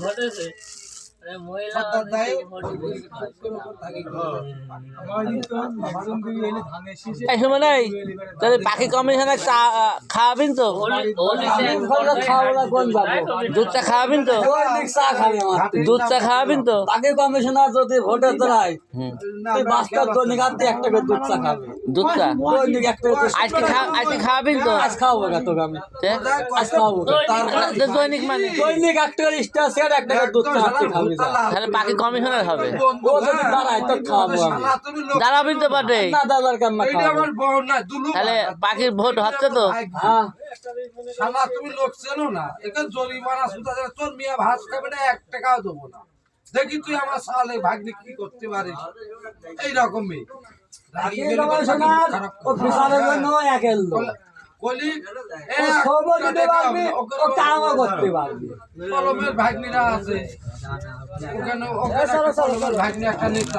ঘটেছে পাখি কমিশনে খাওয়াবেন তো, দুধ চা খাওয়াবেন তো, দুধ চা খাওয়াবেন তো। পাখি কমিশনার যদি ভোটে দাঁড়ায় বাস্তব দৈনিক একটা করে দুধ চা খাবে, দুধ চা দৈনিক একটা আজকে খাওয়াবেন তো, আজ খাওয়াবো না তোকে আমি, আজ খাওয়াবো দৈনিক মানে দৈনিক একটা করে স্টার সেট একটা করে দুধ চা খাবি, তাহলে পাখি কমিশনার হবে। ও যদি দাঁড়ায় তো খাওয়াবো আমি, দাঁড়াবেন তো বটে, না দাদার কাম না খাওয়াবো। তাহলে পাখির ভোট হচ্ছে তো। হ্যাঁ শালা তুমি লোক চেনো না, এখানে জরিমানা সুদা তোর মিয়া ভাত খাবে না, 1 টাকাও দেবো না। দেখি তুই আমার সালে ভাগ্নে কি করতে পারিস। এইরকমই ও বিশালের জন্য একের লোক কলি খবর দিতে পারবি, ও কামও করতে পারবি। কলমের ভাগ্নিরা আছে ওখানে, ওখানে ভাগ্নি একটা নেতা